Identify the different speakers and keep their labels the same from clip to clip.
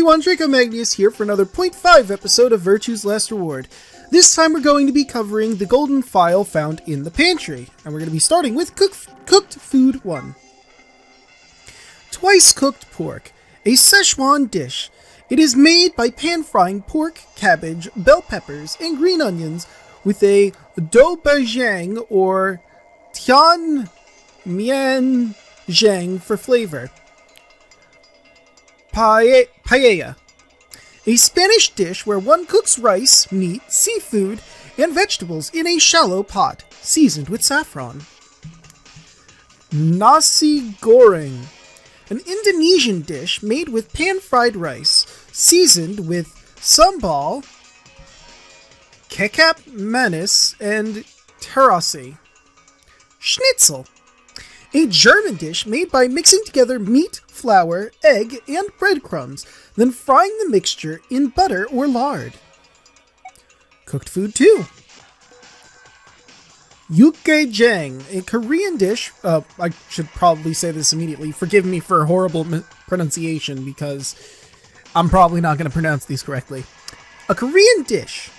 Speaker 1: everyone, Draco Magnius here for another 0.5 episode of Virtue's Last Reward. This time we're going to be covering the golden file found in the pantry, and we're going to be starting with Cooked Food 1. Twice cooked pork, a Szechuan dish. It is made by pan-frying pork, cabbage, bell peppers, and green onions with a doubayang or tian mian zhang for flavor. Paella, a Spanish dish where one cooks rice, meat, seafood, and vegetables in a shallow pot, seasoned with saffron. Nasi goreng, an Indonesian dish made with pan-fried rice, seasoned with sambal, kecap manis, and terasi. Schnitzel, a German dish made by mixing together meat, flour, egg, and breadcrumbs, then frying the mixture in butter or lard. Cooked Food 2. Yukgaejang, a Korean dish. I should probably say this immediately. Forgive me for horrible pronunciation because I'm probably not going to pronounce these correctly. A Korean dish.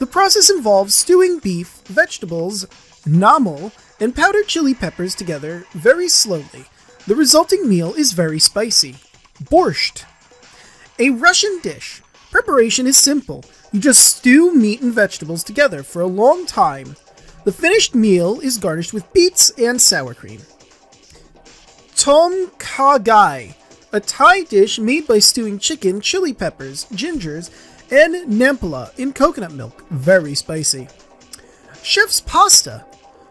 Speaker 1: The process involves stewing beef, vegetables, namul, and powdered chili peppers together very slowly. The resulting meal is very spicy. Borscht. A Russian dish. Preparation is simple. You just stew meat and vegetables together for a long time. The finished meal is garnished with beets and sour cream. Tom kha gai. A Thai dish made by stewing chicken, chili peppers, gingers, and nampula in coconut milk. Very spicy. Chef's pasta.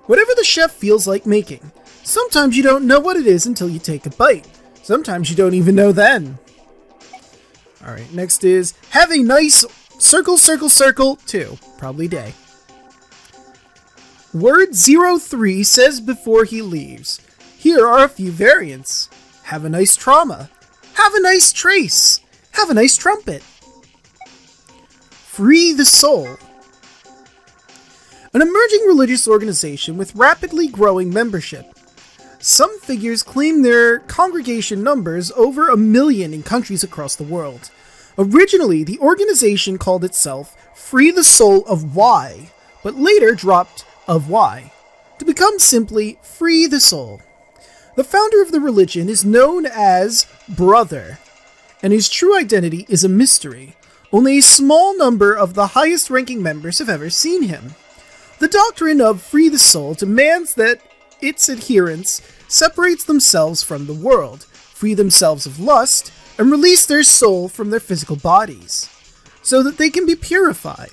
Speaker 1: Whatever the chef feels like making. Sometimes you don't know what it is until you take a bite. Sometimes you don't even know then. Alright, next is have a nice circle 2. Probably day. Word 03 says before he leaves. Here are a few variants. Have a nice trauma. Have a nice trace. Have a nice trumpet. Free the soul. An emerging religious organization with rapidly growing membership. Some figures claim their congregation numbers over 1 million in countries across the world. Originally, the organization called itself Free the Soul of Y, but later dropped of Y, to become simply Free the Soul. The founder of the religion is known as Brother, and his true identity is a mystery. Only a small number of the highest-ranking members have ever seen him. The doctrine of Free the Soul demands that its adherents separate themselves from the world, free themselves of lust, and release their soul from their physical bodies, so that they can be purified.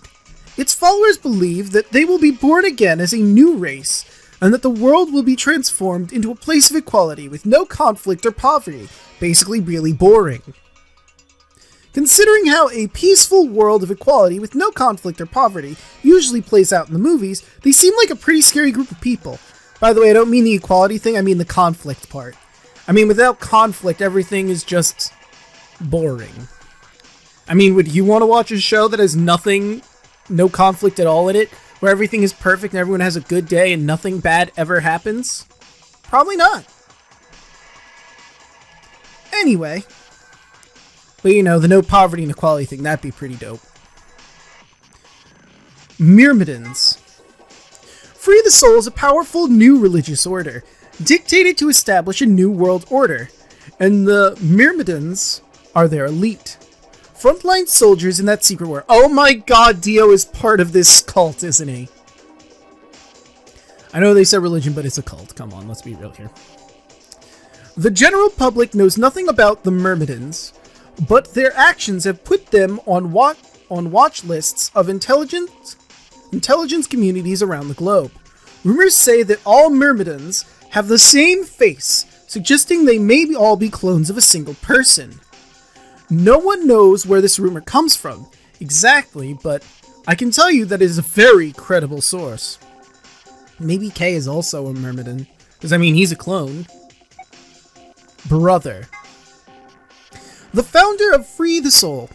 Speaker 1: Its followers believe that they will be born again as a new race, and that the world will be transformed into a place of equality with no conflict or poverty. Basically really boring. Considering how a peaceful world of equality with no conflict or poverty usually plays out in the movies, they seem like a pretty scary group of people. By the way, I don't mean the equality thing, I mean the conflict part. I mean, without conflict, everything is just boring. I mean, would you want to watch a show that has no conflict at all in it, where everything is perfect and everyone has a good day and nothing bad ever happens? Probably not. Anyway. But you know, the no poverty and equality thing, that'd be pretty dope. Myrmidons. Free the Soul is a powerful new religious order, dictated to establish a new world order, and the Myrmidons are their elite. Frontline soldiers in that secret war. Oh my god, Dio is part of this cult, isn't he? I know they said religion, but it's a cult. Come on, let's be real here. The general public knows nothing about the Myrmidons, but their actions have put them on watch lists of intelligence communities around the globe. Rumors say that all Myrmidons have the same face, suggesting they may all be clones of a single person. No one knows where this rumor comes from exactly, but I can tell you that it is a very credible source. Maybe Kay is also a Myrmidon, because I mean, he's a clone. Brother. The founder of Free the Soul,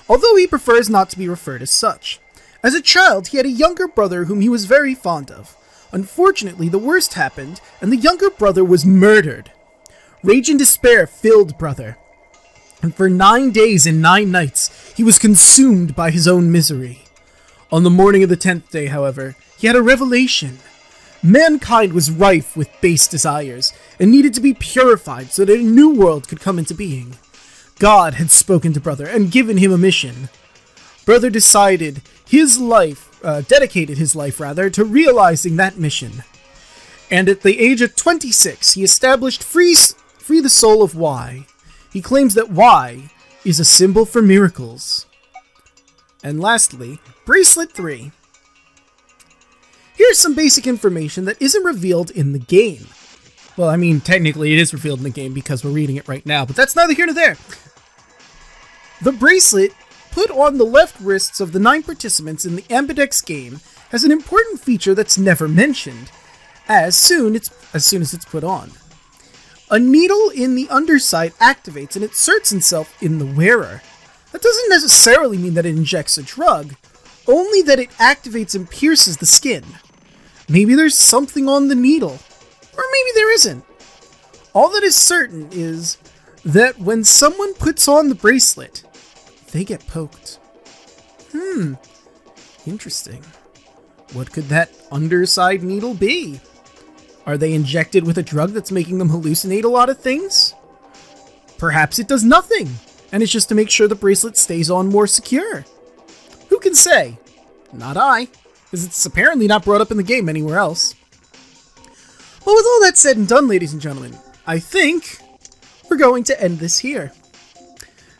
Speaker 1: although he prefers not to be referred as such. As a child, he had a younger brother whom he was very fond of. Unfortunately, the worst happened, and the younger brother was murdered. Rage and despair filled Brother. and for 9 days and 9 nights he was consumed by his own misery. On the morning of the 10th day, however, he had a revelation. Mankind was rife with base desires, and needed to be purified so that a new world could come into being. God had spoken to Brother and given him a mission. Brother dedicated his life to realizing that mission. And at the age of 26, he established Free the Soul of Y. He claims that Y is a symbol for miracles. And lastly, Bracelet 3. Here's some basic information that isn't revealed in the game. Well, I mean, technically it is revealed in the game because we're reading it right now, but that's neither here nor there. The bracelet put on the left wrists of the 9 participants in the Ambidex game has an important feature that's never mentioned, as soon as it's put on. A needle in the underside activates and inserts itself in the wearer. That doesn't necessarily mean that it injects a drug, only that it activates and pierces the skin. Maybe there's something on the needle, or maybe there isn't. All that is certain is that when someone puts on the bracelet, they get poked. Interesting. What could that underside needle be? Are they injected with a drug that's making them hallucinate a lot of things? Perhaps it does nothing, and it's just to make sure the bracelet stays on more secure. Who can say? Not I, because it's apparently not brought up in the game anywhere else. But with all that said and done, ladies and gentlemen, I think we're going to end this here.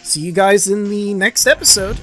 Speaker 1: See you guys in the next episode.